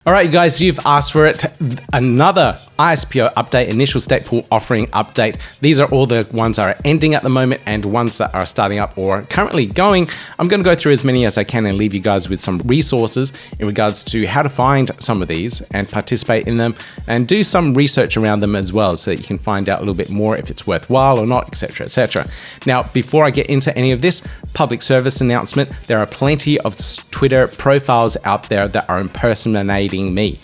All right, you guys, you've asked for it. Another ISPO update, initial stake pool offering update. These are all the ones that are ending at the moment and ones that are starting up or currently going. I'm going to go through as many as I can and leave you guys with some resources in regards to how to find some of these and participate in them and do some research around them as well so that you can find out a little bit more if it's worthwhile or not, etc., etc. Now, before I get into any of this, public service announcement, there are plenty of Twitter profiles out there that are impersonating me.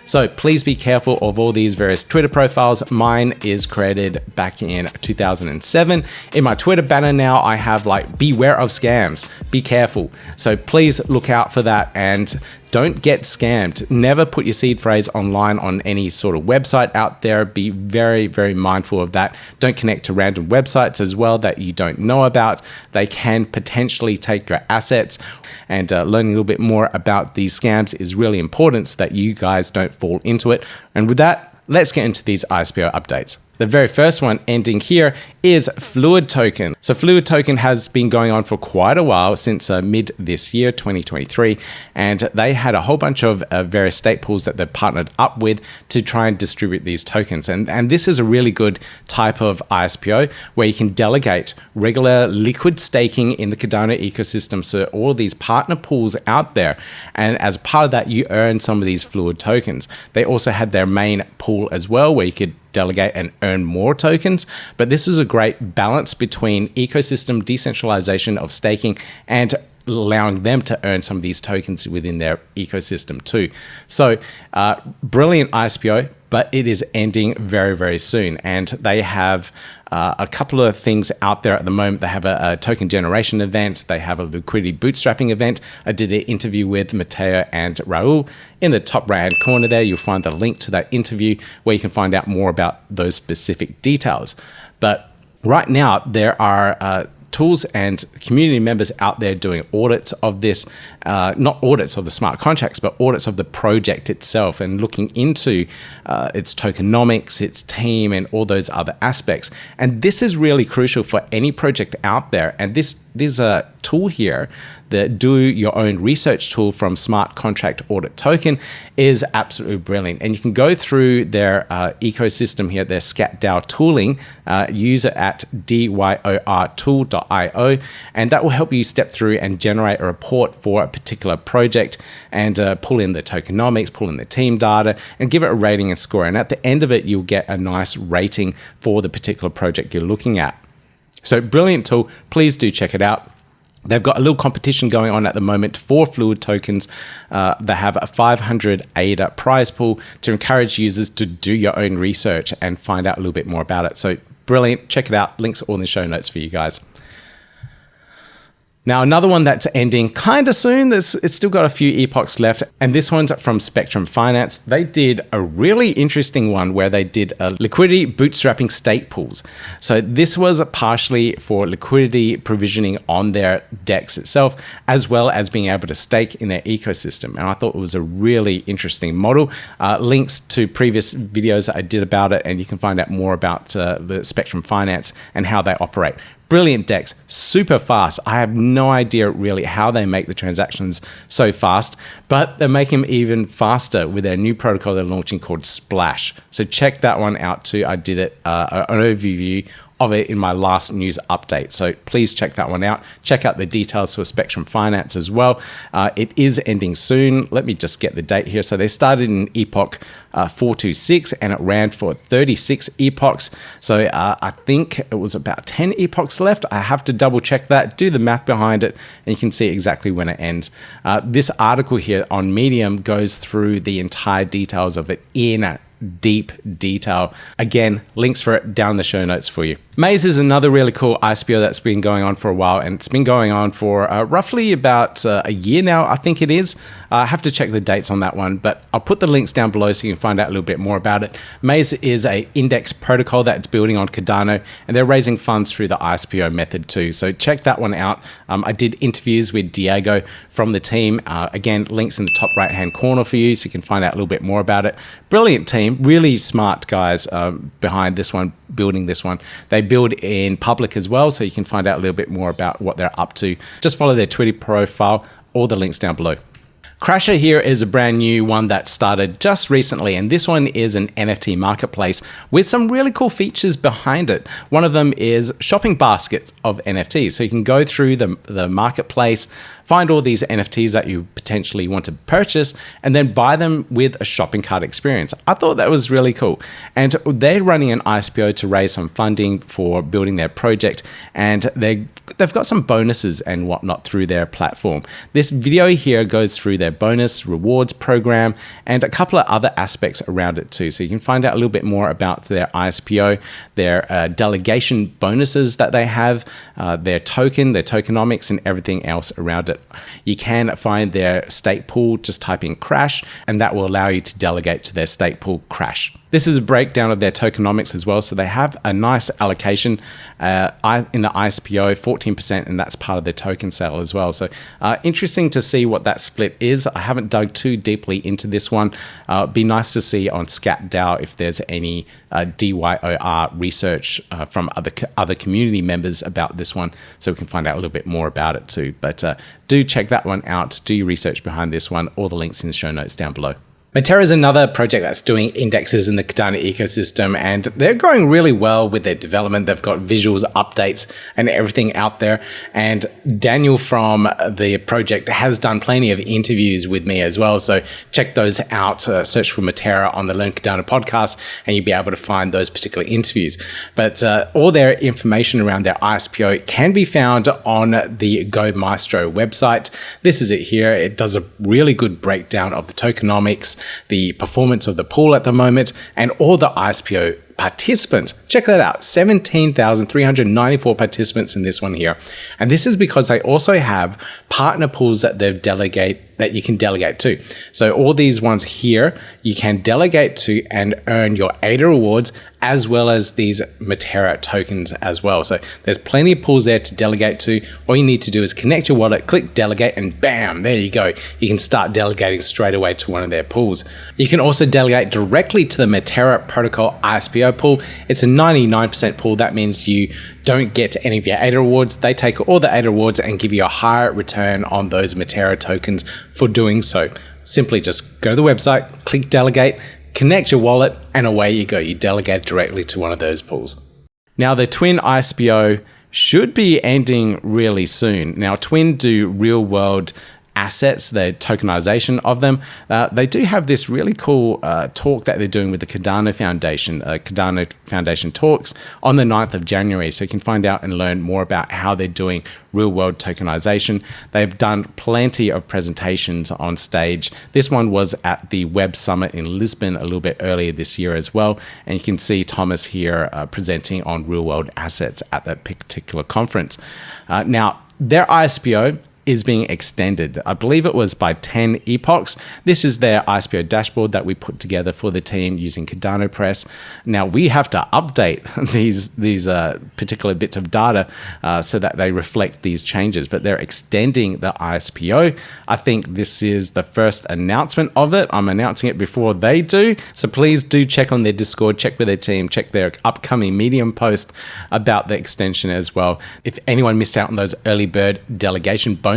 So please be careful of all these various Twitter profiles. Mine is created back in 2007. In my Twitter banner now, I have like, beware of scams, be careful. So please look out for that and don't get scammed. Never put your seed phrase online on any sort of website out there. Be very, very mindful of that. Don't connect to random websites as well that you don't know about. They can potentially take your assets, and learning a little bit more about these scams is really important so that you guys don't fall into it. And with that, let's get into these ISPO updates. The very first one ending here is Fluid Token. So Fluid Token has been going on for quite a while, since mid this year, 2023, and they had a whole bunch of various stake pools that they've partnered up with to try and distribute these tokens. And this is a really good type of ISPO where you can delegate regular liquid staking in the Cardano ecosystem. So all of these partner pools out there, and as part of that, you earn some of these Fluid tokens. They also had their main pool as well, where you could delegate and earn more tokens. But this is a great balance between ecosystem decentralization of staking and allowing them to earn some of these tokens within their ecosystem too. So brilliant ISPO, but it is ending very, very soon. And they have a couple of things out there at the moment. They have a token generation event. They have a liquidity bootstrapping event. I did an interview with Metera and Raul. In the top right-hand corner there, you'll find the link to that interview where you can find out more about those specific details. But right now, there are tools and community members out there doing audits of this, not audits of the smart contracts, but audits of the project itself and looking into its tokenomics, its team, and all those other aspects. And this is really crucial for any project out there. And there's a tool here, the Do Your Own Research tool from Smart Contract Audit Token, is absolutely brilliant. And you can go through their ecosystem here, their SCAT DAO tooling, use it at DYORTool.io, and that will help you step through and generate a report for a particular project and pull in the tokenomics, pull in the team data, and give it a rating and score. And at the end of it, you'll get a nice rating for the particular project you're looking at. So brilliant tool, please do check it out. They've got a little competition going on at the moment for Fluid tokens. They have a 500 ADA prize pool to encourage users to do your own research and find out a little bit more about it. So brilliant, check it out. Links all in the show notes for you guys. Now, another one that's ending kind of soon, it's still got a few epochs left, and this one's from Spectrum Finance. They did a really interesting one where they did a liquidity bootstrapping stake pools. So this was partially for liquidity provisioning on their DEX itself, as well as being able to stake in their ecosystem. And I thought it was a really interesting model. Links to previous videos that I did about it, and you can find out more about the Spectrum Finance and how they operate. Brilliant DEX, super fast. I have no idea really how they make the transactions so fast, but they're making them even faster with their new protocol they're launching called Splash. So check that one out too. I did it, an overview of it in my last news update. So please check that one out. Check out the details for Spectrum Finance as well. It is ending soon. Let me just get the date here. So they started in epoch 426 and it ran for 36 epochs. So I think it was about 10 epochs left. I have to double check that, do the math behind it, and you can see exactly when it ends. This article here on Medium goes through the entire details of it in deep detail. Again, links for it down in the show notes for you. Mayz is another really cool ISPO that's been going on for a while, and it's been going on for roughly about a year now, I think it is. I have to check the dates on that one, but I'll put the links down below so you can find out a little bit more about it. Mayz is an index protocol that's building on Cardano, and they're raising funds through the ISPO method too. So check that one out. I did interviews with Diego from the team. Again, links in the top right-hand corner for you so you can find out a little bit more about it. Brilliant team, really smart guys behind this one, building this one. They build in public as well, so you can find out a little bit more about what they're up to. Just follow their Twitter profile, all the links down below. Crashr here is a brand new one that started just recently, and this one is an NFT marketplace with some really cool features behind it. One of them is shopping baskets of NFTs. So you can go through the marketplace, find all these NFTs that you potentially want to purchase, and then buy them with a shopping cart experience. I thought that was really cool. And they're running an ISPO to raise some funding for building their project, and they've got some bonuses and whatnot through their platform. This video here goes through their bonus rewards program and a couple of other aspects around it too. So you can find out a little bit more about their ISPO, their delegation bonuses that they have, their tokenomics, and everything else around it. You can find their stake pool, just type in Crashr, and that will allow you to delegate to their stake pool Crashr. This is a breakdown of their tokenomics as well. So they have a nice allocation in the ISPO, 14%, and that's part of their token sale as well. So interesting to see what that split is. I haven't dug too deeply into this one. It'd be nice to see on SCAT DAO if there's any DYOR research from other community members about this one, so we can find out a little bit more about it too. But do check that one out. Do your research behind this one. All the links in the show notes down below. Metera is another project that's doing indexes in the Cardano ecosystem, and they're going really well with their development. They've got visuals, updates, and everything out there. And Daniel from the project has done plenty of interviews with me as well. So check those out. Search for Metera on the Learn Cardano podcast, and you'll be able to find those particular interviews. But all their information around their ISPO can be found on the Go Maestro website. This is it here. It does a really good breakdown of the tokenomics, the performance of the pool at the moment, and all the ISPO participants. Check that out, 17,394 participants in this one here. And this is because they also have partner pools that that you can delegate to. So all these ones here, you can delegate to and earn your ADA rewards, as well as these Metera tokens as well. So there's plenty of pools there to delegate to. All you need to do is connect your wallet, click delegate, and bam, there you go. You can start delegating straight away to one of their pools. You can also delegate directly to the Metera protocol ISPO pool. It's a 99% pool. That means you don't get any of your ADA rewards. They take all the ADA rewards and give you a higher return on those Metera tokens for doing so. Simply just go to the website, click delegate, connect your wallet, and away you go. You delegate directly to one of those pools. Now, the Tvvin ISPO should be ending really soon. Now, Tvvin do real world assets, the tokenization of them. They do have this really cool talk that they're doing with the Cardano Foundation, Cardano Foundation talks on the 9th of January. So you can find out and learn more about how they're doing real world tokenization. They've done plenty of presentations on stage. This one was at the Web Summit in Lisbon a little bit earlier this year as well. And you can see Thomas here presenting on real world assets at that particular conference. Now, their ISPO is being extended. I believe it was by 10 epochs. This is their ISPO dashboard that we put together for the team using Cardano Press. Now we have to update these particular bits of data so that they reflect these changes, but they're extending the ISPO. I think this is the first announcement of it. I'm announcing it before they do. So please do check on their Discord, check with their team, check their upcoming Medium post about the extension as well. If anyone missed out on those early bird delegation bonuses,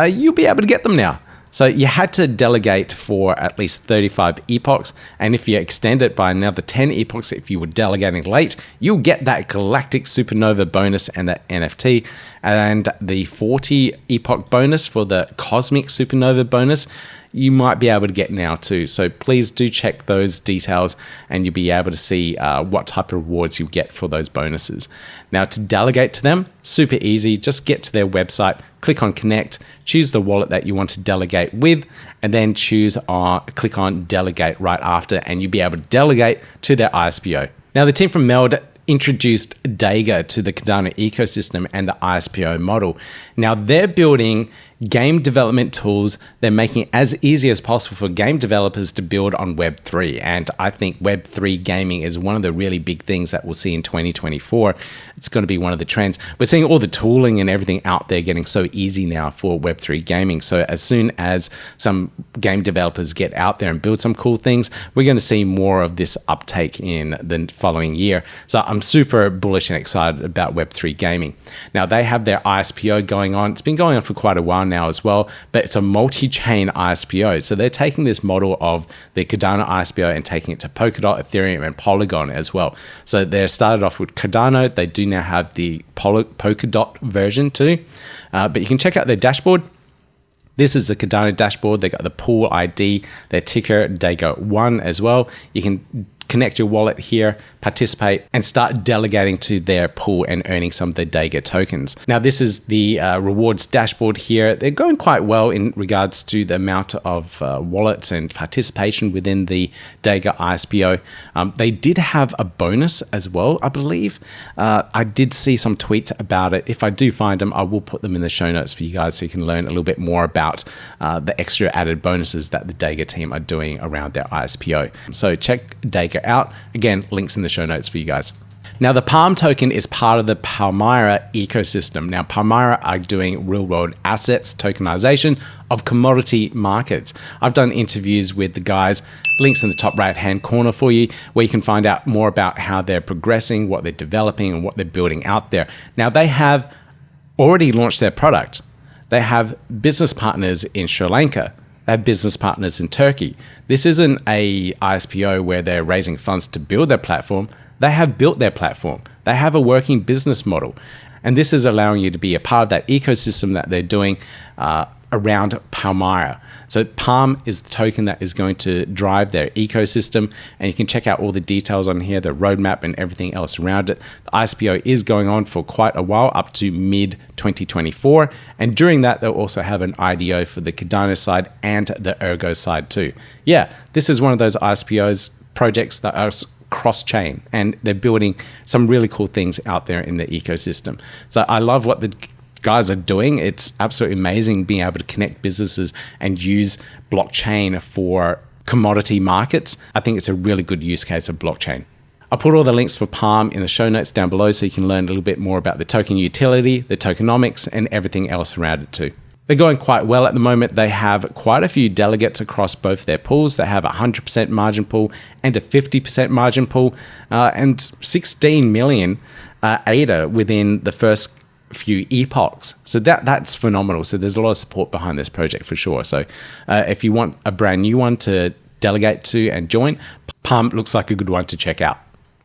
you'll be able to get them now. So you had to delegate for at least 35 epochs, and if you extend it by another 10 epochs, if you were delegating late, you'll get that Galactic Supernova bonus and that NFT, and the 40 epoch bonus for the Cosmic Supernova bonus you might be able to get now too. So please do check those details and you'll be able to see what type of rewards you get for those bonuses. Now, to delegate to them, super easy. Just get to their website, click on connect, choose the wallet that you want to delegate with, and then click on delegate right after, and you'll be able to delegate to their ISPO. Now, the team from Meld introduced Dega to the Cardano ecosystem and the ISPO model. Now, they're building game development tools. They're making it as easy as possible for game developers to build on Web3. And I think Web3 gaming is one of the really big things that we'll see in 2024. It's going to be one of the trends. We're seeing all the tooling and everything out there getting so easy now for Web3 gaming. So as soon as some game developers get out there and build some cool things, we're going to see more of this uptake in the following year. So I'm super bullish and excited about Web3 gaming. Now, they have their ISPO going on. It's been going on for quite a while now as well, but it's a multi-chain ISPO. So they're taking this model of the Cardano ISPO and taking it to Polkadot, Ethereum, and Polygon as well. So they started off with Cardano. They do now have the Polkadot version too, but you can check out their dashboard. This is the Cardano dashboard. They got the pool ID, their ticker Dega1 as well. You can connect your wallet here, participate, and start delegating to their pool and earning some of their Dega tokens. Now, this is the rewards dashboard here. They're going quite well in regards to the amount of wallets and participation within the Dega ISPO. They did have a bonus as well, I believe. I did see some tweets about it. If I do find them, I will put them in the show notes for you guys so you can learn a little bit more about the extra added bonuses that the Dega team are doing around their ISPO. So check Dega out. Again, links in the show notes for you guys. Now, the Palm token is part of the Palmyra ecosystem. Now, Palmyra are doing real-world assets tokenization of commodity markets. I've done interviews with the guys, links in the top right-hand corner for you, where you can find out more about how they're progressing, what they're developing, and what they're building out there. Now, they have already launched their product. They have business partners in Sri Lanka. They have business partners in Turkey. This isn't a ISPO where they're raising funds to build their platform. They have built their platform. They have a working business model. And this is allowing you to be a part of that ecosystem that they're doing around Palmyra. So Palm is the token that is going to drive their ecosystem, and you can check out all the details on here, the roadmap and everything else around it. The ISPO is going on for quite a while, up to mid-2024, and during that they'll also have an IDO for the Cardano side and the Ergo side too. Yeah, this is one of those ISPOs projects that are cross-chain, and they're building some really cool things out there in the ecosystem. So I love what the guys are doing. It's absolutely amazing being able to connect businesses and use blockchain for commodity markets. I think it's a really good use case of blockchain. I'll put all the links for Palm in the show notes down below so you can learn a little bit more about the token utility, the tokenomics, and everything else around it too. They're going quite well at the moment. They have quite a few delegates across both their pools. They have a 100% margin pool and a 50% margin pool, and 16 million ADA within the first few epochs. So that's phenomenal. So there's a lot of support behind this project for sure. So if you want a brand new one to delegate to and join, Palm looks like a good one to check out.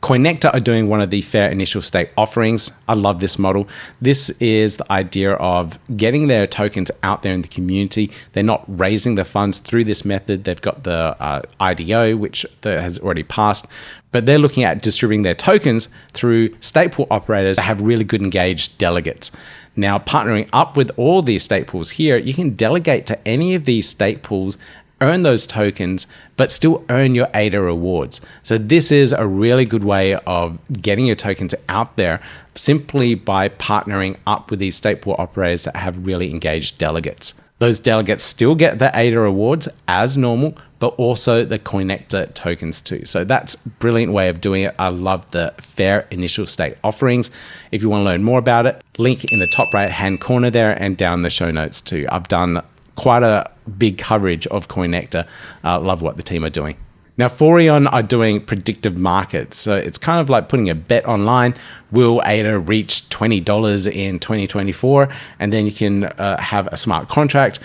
Coinecta are doing one of the fair initial stake offerings. I love this model. This is the idea of getting their tokens out there in the community. They're not raising the funds through this method. They've got the IDO, which has already passed, but they're looking at distributing their tokens through stake pool operators that have really good engaged delegates. Now, partnering up with all these stake pools here, you can delegate to any of these stake pools, earn those tokens, but still earn your ADA rewards. So this is a really good way of getting your tokens out there simply by partnering up with these stake pool operators that have really engaged delegates. Those delegates still get the ADA rewards as normal, but also the Coinecta tokens too. So that's a brilliant way of doing it. I love the fair initial stake offerings. If you want to learn more about it, link in the top right hand corner there and down the show notes too. I've done quite a big coverage of Coinecta. Love what the team are doing. Now, Foreon are doing predictive markets. So it's kind of like putting a bet online. Will ADA reach $20 in 2024? And then you can have a smart contract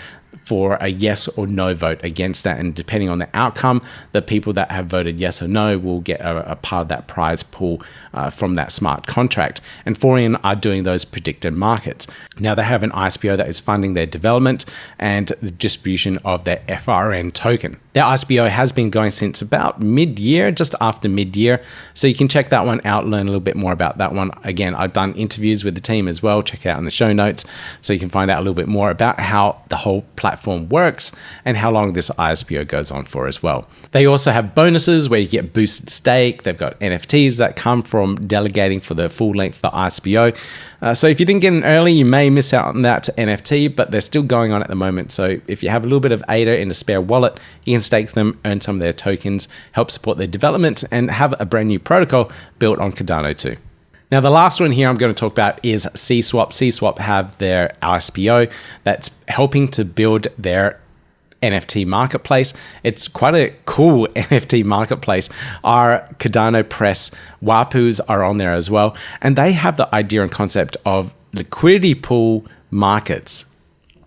for a yes or no vote against that. And depending on the outcome, the people that have voted yes or no will get a part of that prize pool from that smart contract. And Foreon are doing those predicted markets. Now they have an ISPO that is funding their development and the distribution of their FRN token. Their ISPO has been going since about mid-year, just after mid-year. So you can check that one out, learn a little bit more about that one. Again, I've done interviews with the team as well. Check it out in the show notes so you can find out a little bit more about how the whole platform works and how long this ISPO goes on for as well. They also have bonuses where you get boosted stake. They've got NFTs that come from delegating for the full length of the ISPO. So if you didn't get in early, you may miss out on that NFT, but they're still going on at the moment. So if you have a little bit of ADA in a spare wallet, you can stake them, earn some of their tokens, help support their development, and have a brand new protocol built on Cardano too. Now, the last one here I'm going to talk about is CSwap. CSwap have their ISPO that's helping to build their NFT marketplace. It's quite a cool NFT marketplace. Our Cardano Press Wapus are on there as well. And they have the idea and concept of liquidity pool markets.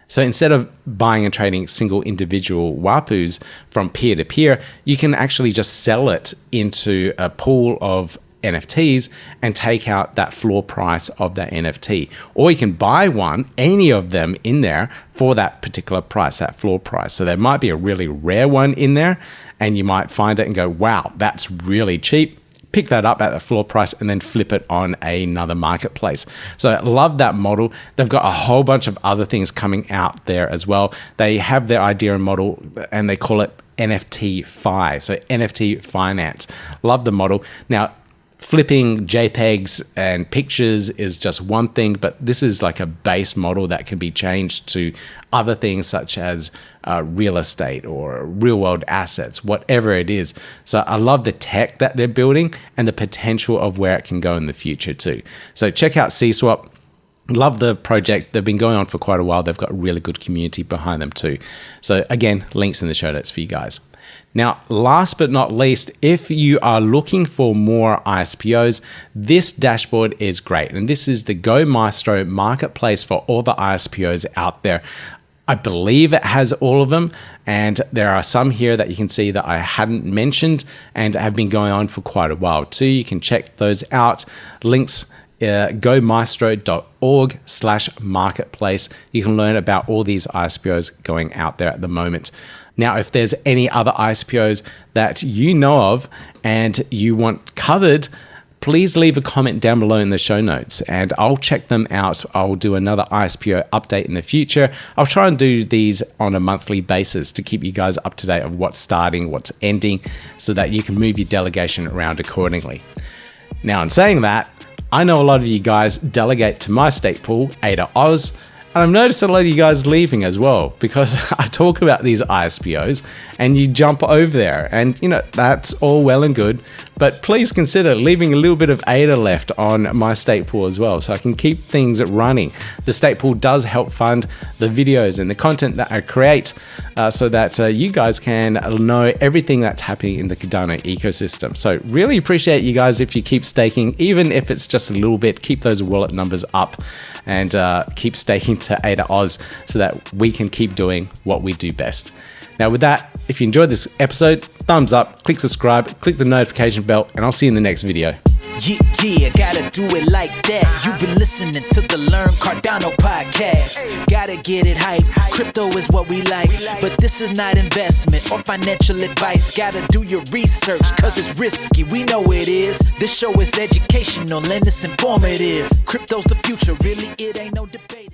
So instead of buying and trading single individual WAPUs from peer to peer, you can actually just sell it into a pool of NFTs and take out that floor price of that NFT. Or you can buy any of them in there for that particular price, that floor price. So there might be a really rare one in there and you might find it and go, wow, that's really cheap. Pick that up at the floor price and then flip it on another marketplace. So I love that model. They've got a whole bunch of other things coming out there as well. They have their idea and model and they call it NFT Fi, so NFT finance. Love the model. Now, flipping JPEGs and pictures is just one thing, but this is like a base model that can be changed to other things such as real estate or real world assets, whatever it is. So I love the tech that they're building and the potential of where it can go in the future too. So check out CSwap. Love the project. They've been going on for quite a while. They've got a really good community behind them too. So again, links in the show notes for you guys. Now, last but not least, if you are looking for more ISPOs, this dashboard is great. And this is the Go Maestro marketplace for all the ISPOs out there. I believe it has all of them. And there are some here that you can see that I hadn't mentioned and have been going on for quite a while too. You can check those out. Links gomaestro.org/marketplace. You can learn about all these ISPOs going out there at the moment. Now, if there's any other ISPOs that you know of and you want covered, please leave a comment down below in the show notes and I'll check them out. I'll do another ISPO update in the future. I'll try and do these on a monthly basis to keep you guys up to date of what's starting, what's ending, so that you can move your delegation around accordingly. Now, in saying that, I know a lot of you guys delegate to my stake pool, ADAOZ, and I've noticed a lot of you guys leaving as well because I talk about these ISPOs and you jump over there and that's all well and good, but please consider leaving a little bit of ADA left on my stake pool as well so I can keep things running. The stake pool does help fund the videos and the content that I create so that you guys can know everything that's happening in the Cardano ecosystem. So really appreciate you guys if you keep staking, even if it's just a little bit, keep those wallet numbers up and keep staking to ADAOZ so that we can keep doing what we do best. Now with that, if you enjoyed this episode, thumbs up, click subscribe, click the notification bell, and I'll see you in the next video. Yeah, gotta do it like that. You've been listening to the Learn Cardano podcast. Gotta get it hype. Crypto is what we like, but this is not investment or financial advice. Gotta do your research, cause it's risky. We know it is. This show is educational and it's informative. Crypto's the future, really, it ain't no debate.